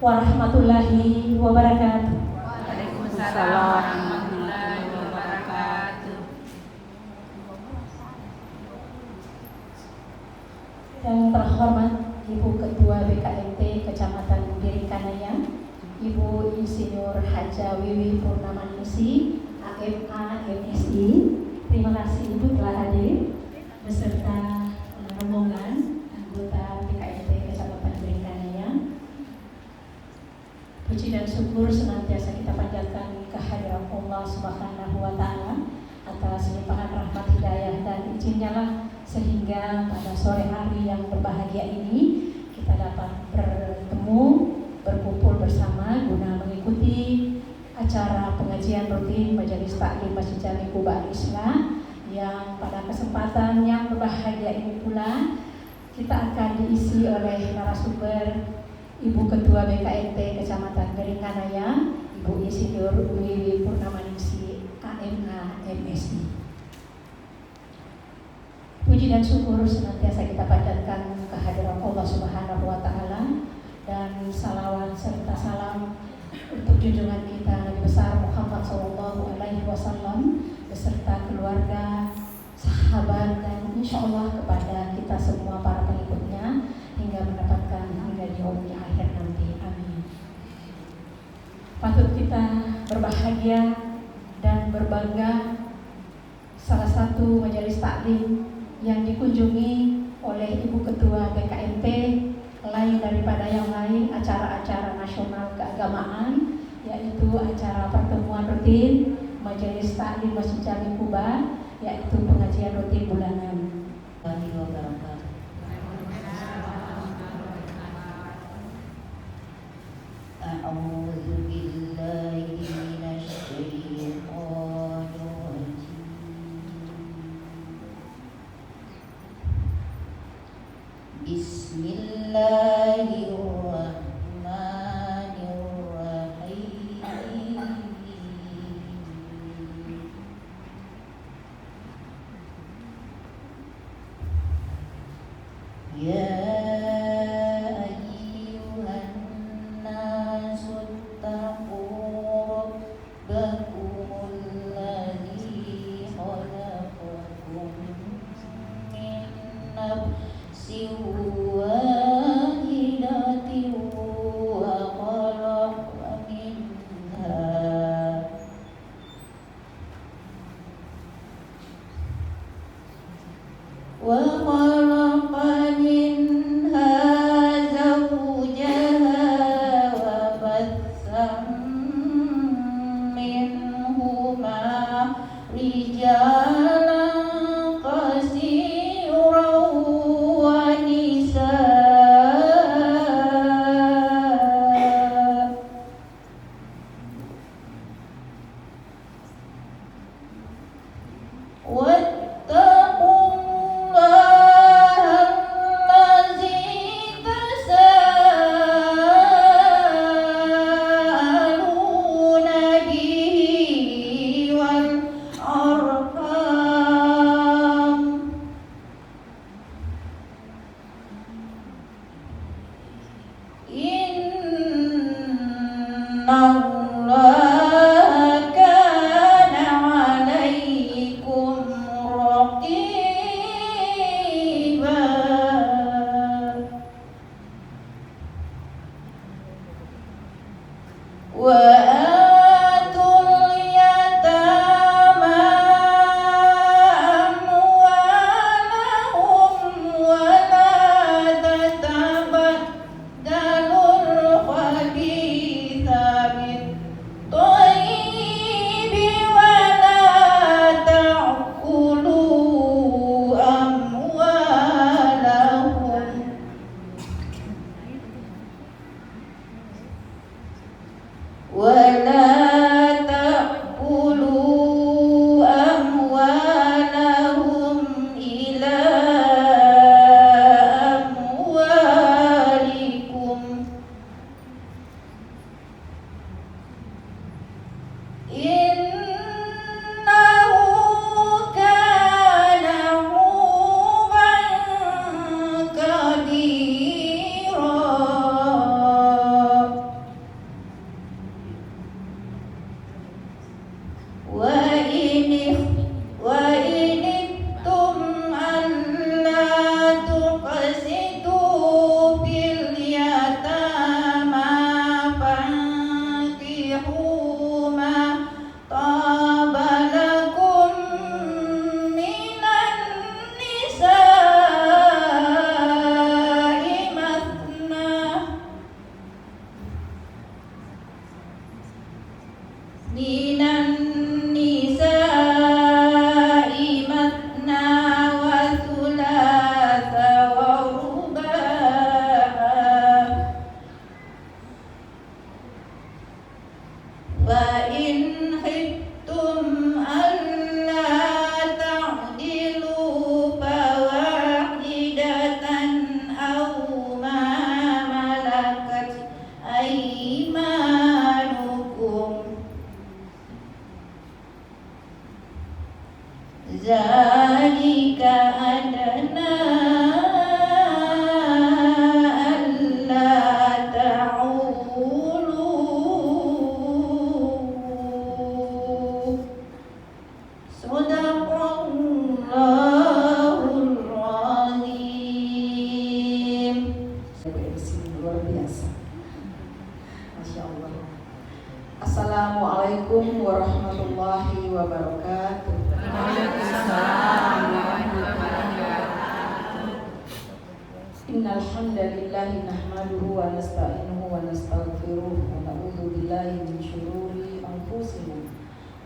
warahmatullahi wabarakatuh. Waalaikumsalam warahmatullahi wabarakatuh. Yang terhormat Ibu Ketua BKMT Kecamatan Giringkanaya, Ibu Insinyur Haja Wiwi Purnamanisi, AMA MSI. Terima kasih Ibu telah hadir beserta rombongan anggota BKMT Kecamatan Giringkanaya. Puji dan syukur senantiasa kita panjatkan kehadiran Allah Subhanahu wa Ta'ala atas limpahan rahmat hidayah dan izinnya lah sehingga pada sore hari yang berbahagia ini kita dapat bertemu, berkumpul bersama guna mengikuti acara pengajian rutin Majelis Taklim Masjid Jami Kuba Al-Islah yang pada kesempatan yang berbahagia ini pula kita akan diisi oleh narasumber Ibu Ketua BKMT Kecamatan Giringkanaya, Ibu Insinyur Wiwi Purnamanisi, AMA MSI. Puji dan syukur senantiasa kita panjatkan kehadiran Allah Subhanahu wa Ta'ala dan salawat serta salam untuk junjungan kita Nabi besar Muhammad sallallahu alaihi wasallam beserta keluarga, sahabat dan insya Allah kepada kita semua para pengikutnya hingga mendapatkan hingga di yaumil akhir nanti. Amin. Patut kita berbahagia dan berbangga salah satu majelis taklim yang dikunjungi oleh Ibu Ketua BKMT lain daripada yang lain acara-acara nasional keagamaan, yaitu acara pertemuan rutin Majelis Taklim Masjid Jami Kuba, yaitu pengajian rutin bulanan. A'udzu billahi minasy syaithanir rajim. Bismillahirrahmanirrahim. Ya minan nisa'i matna wa thulatha wa ruba'a fa in khiftum alla ta'dilu fawahidatan aw ma malakat aymanukum zalika adna alla ta'ulu. Sadaqallahul azim. Luar biasa. Masya Allah. Assalamualaikum warahmatullahi wabarakatuh. Waalaikumsalam warahmatullahi wabarakatuh. Innal hamdalillahi nahmaduhu wa nasta'inuhu wa nastaghfiruh wa na'udzu billahi min shururi anfusina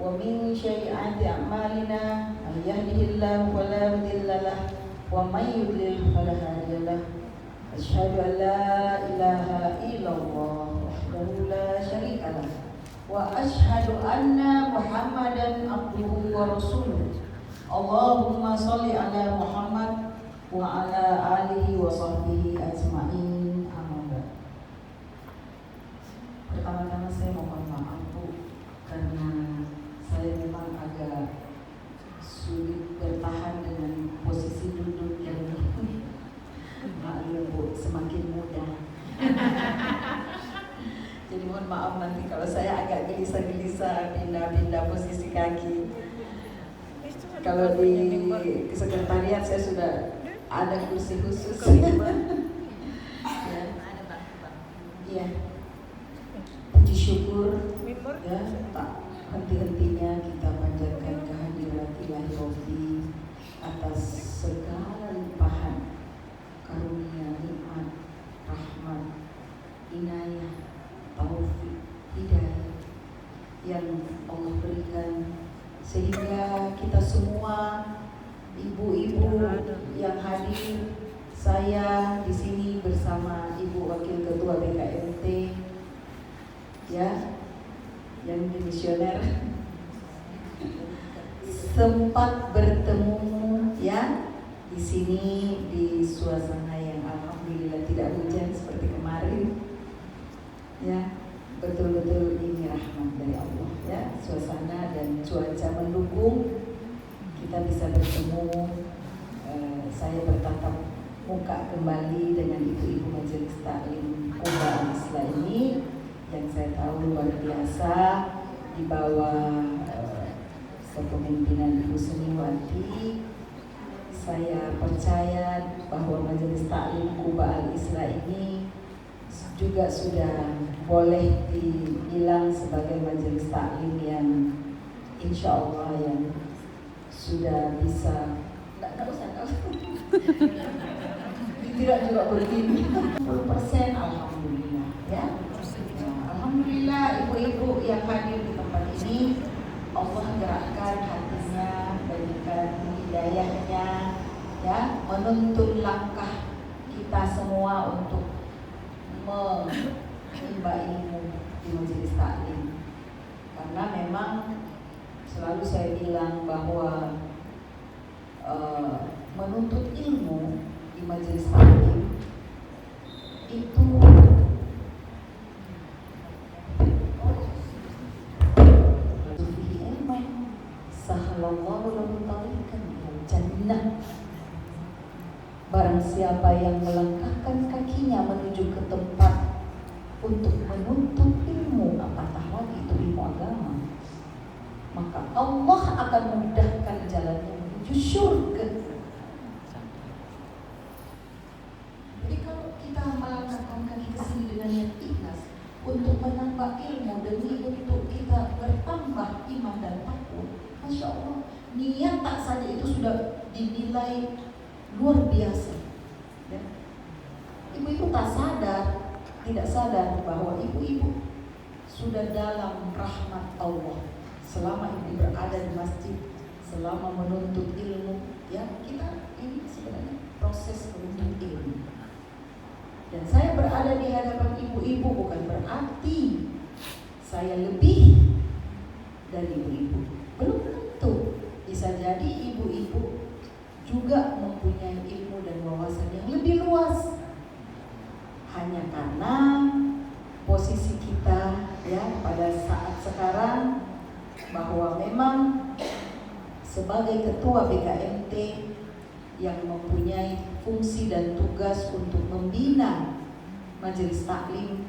wa min sayyiati a'malina may yahdihillahu fala mudilla lahu wa may yudlil fala hadiya lahu. Asyhadu an la ilaha illallah wahdahu la syarika lah wa asyhadu anna Muhammadan abduhu wa rasuluh. Allahumma sholli ala Muhammad wa ala alihi wa sahbihi ajma'in. Amma ba'd. Pertama-tama saya mohon maaf Bu, karena saya memang agak sulit bertahan dengan posisi duduk yang maklum Bu, semakin muda. Jadi mohon maaf nanti kalau saya agak gelisah-gelisah pindah-pindah posisi kaki. Kalau di sekretariat saya sudah ada kursi khusus. Ya. Puji syukur ya, tak henti-hentinya kita panjatkan kehadirat Ilahi Rabbi atas segala limpahan karunia, nikmat, rahmat, inayah, taufik, hidayah yang Allah berikan, sehingga kita semua ibu-ibu yang hadir, saya di sini bersama Ibu Wakil Ketua BKMT ya, yang dimisioner, sempat bertemu ya di sini di suasana yang alhamdulillah tidak hujan seperti kemarin ya. Betul-betul ini rahmat dari Allah ya, suasana dan cuaca mendukung kita bisa bertemu. Saya bertatap muka kembali dengan ibu-ibu Majelis Taklim Quba Al-Islah ini yang saya tahu luar biasa di bawah kepemimpinan Ibu Seniwati. Saya percaya bahwa Majelis Taklim Quba Al-Islah ini juga sudah boleh dibilang sebagai majelis taklim yang insya Allah yang sudah bisa nggak usah tidak juga begini 10% alhamdulillah ya. Alhamdulillah ibu-ibu yang hadir di tempat ini Allah gerakkan hatinya, berikan hidayahnya ya, menuntun langkah kita semua untuk menimba ilmu di majelis taklim. Karena memang selalu saya bilang bahwa menuntut ilmu di majelis taklim itu sahlallahu lahu tariqan ilal jannah. Barang siapa yang melangkahkan kakinya menuju ke tempat untuk menuntut ilmu, apatah lagi itu ilmu agama, maka Allah akan memudahkan jalannya menuju surga. Jadi kalau kita melangkahkan kaki ke sini dengan niat ikhlas untuk menambah ilmu demi untuk kita bertambah iman dan takwa, Masya Allah, niat tak saja itu sudah dinilai luar biasa ya. Ibu-ibu tak sadar, tidak sadar bahwa ibu-ibu sudah dalam rahmat Allah. Selama ini berada di masjid, selama menuntut ilmu, ya kita ini sebenarnya proses menuntut ilmu. Dan saya berada di hadapan ibu-ibu bukan berarti saya lebih dari ibu-ibu. Belum tentu. Bisa jadi ibu-ibu juga mempunyai ilmu dan wawasan yang lebih luas. Hanya karena posisi kita ya pada saat sekarang bahwa memang sebagai ketua BKMT yang mempunyai fungsi dan tugas untuk membina majelis taklim,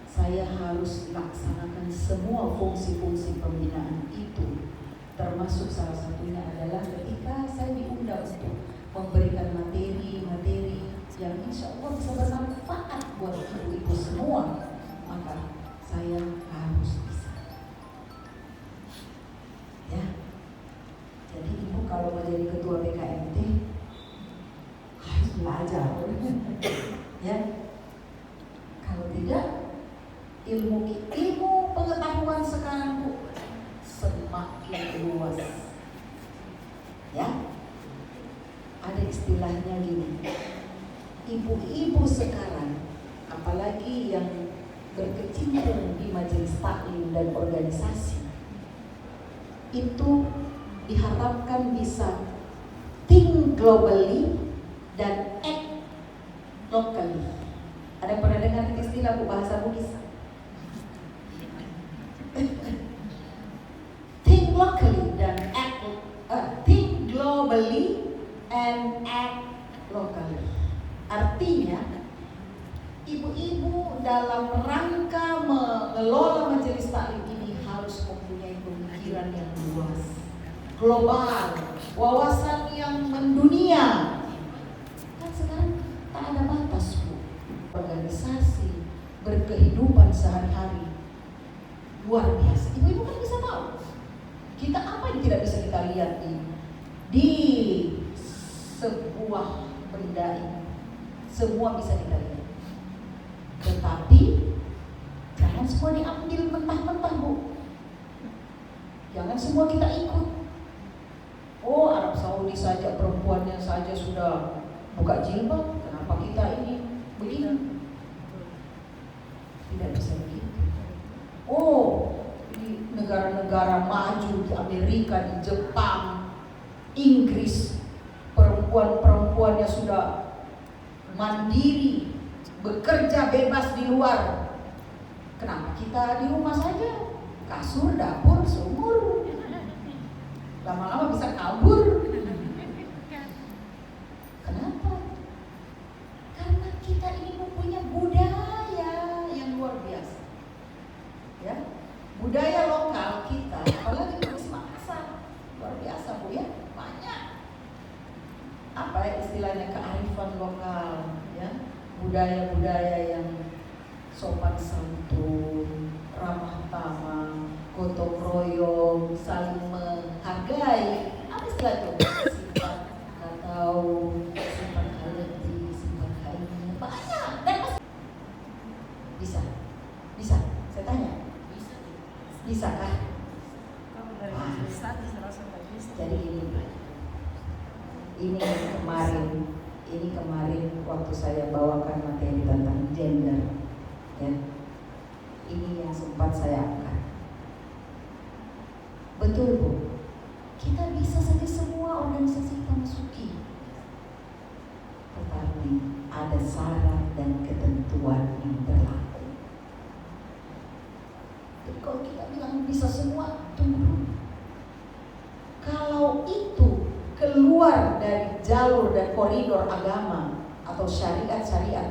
saya harus laksanakan semua fungsi-fungsi pembinaan itu. Termasuk salah satunya adalah ketika saya diundang untuk memberikan materi-materi yang insya Allah bisa bermanfaat buat ibu-ibu semua, maka saya harus bisa. Ya, jadi ibu kalau menjadi ketua BKMT harus belajar. Ya, kalau tidak ilmu pengetahuan sekarang Bu semakin luas. Ya, ada istilahnya gini. Ibu-ibu sekarang, apalagi yang berkecimpung di majelis taklim dan organisasi, itu diharapkan bisa think globally dan act locally. Ada yang pernah dengar istilah Bu bahasa Bugis? Think locally dan think globally and act locally. Artinya, ibu-ibu dalam rangka mengelola majelis taklim ini harus mempunyai pemikiran yang luas, global, wawasan yang mendunia. Kan sekarang tak ada batas Bu. Organisasi, berkehidupan sehari-hari luar biasa. Ibu-ibu kan bisa tahu kita apa yang tidak bisa kita lihat di sebuah benda ini. Semua bisa kita lihat. Tetapi jangan semua diambil mentah-mentah Bu. Jangan semua kita ikut. Oh, Arab Saudi saja perempuannya saja sudah buka jilbab, kenapa kita ini begini? Tidak bisa begitu. Oh, di negara-negara maju, di Amerika, di Jepang, Inggris, perempuan-perempuannya sudah mandiri, bekerja bebas di luar. Kenapa kita di rumah saja? Kasur, dapur, sumur. Lama-lama bisa kabur. Kenapa? Karena kita ini mempunyai budaya yang luar biasa. Ya, budaya lokal kita, apalagi di Makassar, luar biasa Bu ya, banyak. Apa ya istilahnya, kearifan lokal, ya, budaya-budaya yang sopan santun, ramah tamah, gotong royong, saling menghargai. Apa istilah itu? Sifat atau sifat halati, sifat haini, banyak. Dan bisa, saya tanya, bisakah? Jadi ini kemarin waktu saya bawakan materi tentang gender, ya, ini yang sempat saya angkat. Betul Bu, kita bisa saja semua organisasi kita masuki, tetapi ada syarat dan ketentuan yang berlaku. Jadi kalau kita bilang bisa semua, tunggu dulu. Kalau itu keluar dari jalur dan koridor agama atau syariat-syariat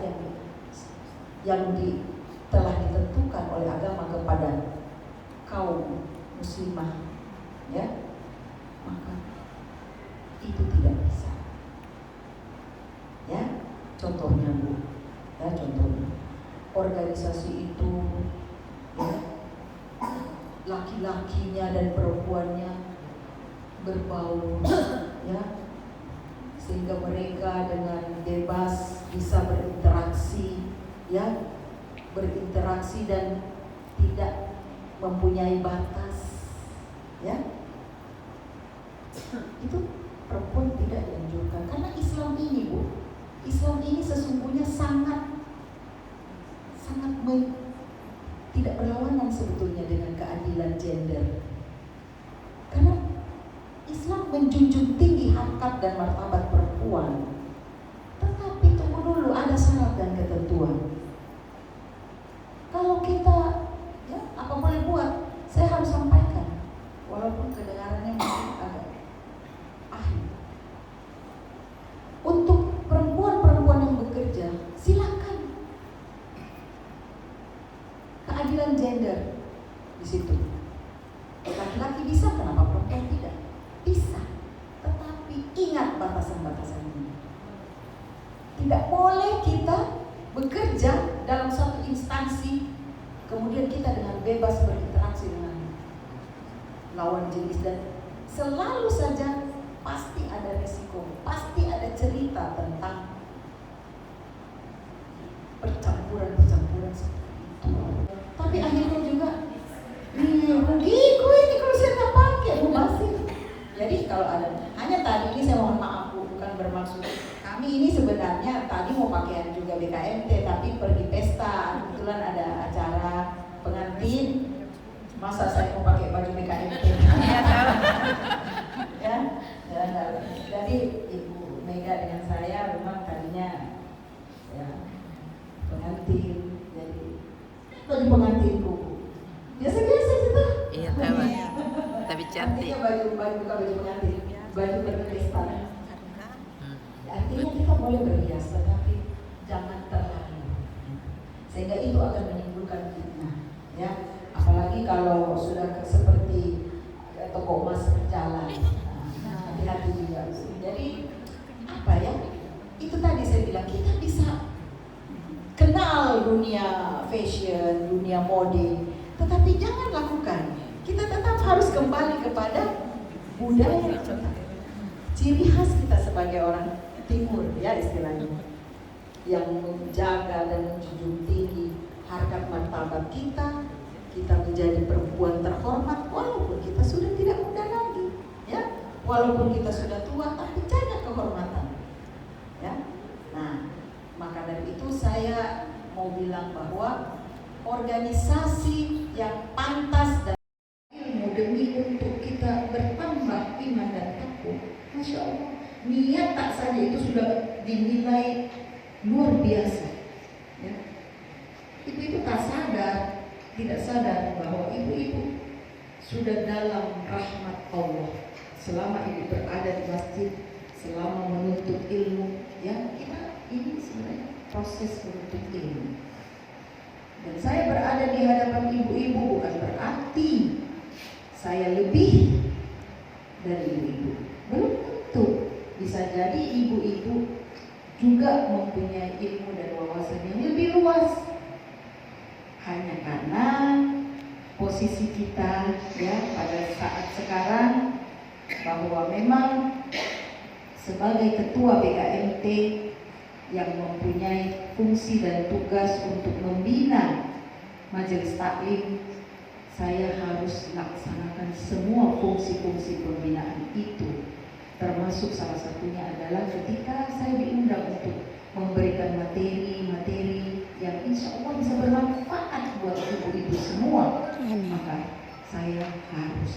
yang telah ditentukan oleh agama kepada kaum muslimah, ya, maka itu tidak bisa. Ya, contohnya Bu, ya contohnya organisasi itu, ya, laki-lakinya dan perempuannya berbaur, ya, sehingga mereka dengan bebas bisa berinteraksi, ya, berinteraksi dan tidak mempunyai batas, ya. Itu perempuan tidak dianjurkan karena Islam ini, Bu, Islam ini sesungguhnya sangat tidak berlawanan sebetulnya dengan keadilan gender. Karena Islam menjunjung tinggi harkat dan martabat perempuan. Tetapi tunggu dulu, ada syarat dan ketentuan. Kalau kita, ya, apa boleh buat, saya harus sampaikan, walaupun kedengarannya mungkin agak ahli. Untuk perempuan-perempuan yang bekerja, silakan. Keadilan gender di situ. Laki-laki bisa, kenapa perempuan tidak? Bisa. Tetapi ingat batasan-batasannya. Tidak boleh kita bekerja dalam satu instansi, kemudian kita dengan bebas berinteraksi dengan lawan jenis, dan selalu saja pasti ada resiko, pasti ada cerita tentang percampuran seperti itu. Tapi akhirnya juga rugiku ini kalau saya nggak pakai, Bu Basir. Jadi kalau ada, hanya tadi ini saya mohon maaf, Bu, bukan bermaksud. Kami ini sebenarnya tadi mau pakaian juga BKMT, tapi pergi pesta, kebetulan ada acara pengantin. Masa saya mau pakai baju BKMT? Ya, jadi Ibu Mega dengan saya memang tadinya ya pengantin, jadi baju pengantinku. Biasa-biasa kita. Iya, tahu. Tapi cantik. Artinya baju bukan baju pengantin, baju pergi pesta. Artinya kita boleh berhias, tetapi jangan terlalu, sehingga itu akan menimbulkan fitnah, ya. Apalagi kalau sudah seperti toko emas berjalan, hati-hati juga. Jadi apa ya? Itu tadi saya bilang, kita bisa kenal dunia fashion, dunia mode, tetapi jangan lakukan. Kita tetap harus kembali kepada budaya kita, ciri khas kita sebagai orang Timur, ya istilahnya, yang menjaga dan menjunjung tinggi harkat martabat kita. Kita menjadi perempuan terhormat walaupun kita sudah tidak muda lagi, ya, walaupun kita sudah tua, tapi jaga kehormatan, ya. Nah, maka dari itu saya mau bilang bahwa organisasi yang pantas dan ilmu demi untuk kita bertambah iman dan takwa, Masya Allah, niat tak saja itu sudah dinilai luar biasa, ya. Ibu-ibu tak sadar, tidak sadar bahwa ibu-ibu sudah dalam rahmat Allah selama ibu berada di masjid, selama menuntut ilmu, ya. Kita ini sebenarnya proses menuntut ilmu. Dan saya berada di hadapan ibu-ibu bukan berarti saya lebih dari ibu-ibu. Belum tentu. Bisa jadi ibu-ibu juga mempunyai ilmu dan wawasan yang lebih luas. Hanya karena posisi kita, ya, pada saat sekarang, bahwa memang sebagai ketua BKMT yang mempunyai fungsi dan tugas untuk membina majelis taklim, saya harus laksanakan semua fungsi-fungsi pembinaan itu. Termasuk salah satunya adalah ketika saya diundang untuk memberikan materi-materi yang insya Allah bisa bermanfaat buat ibu-ibu semua, maka saya harus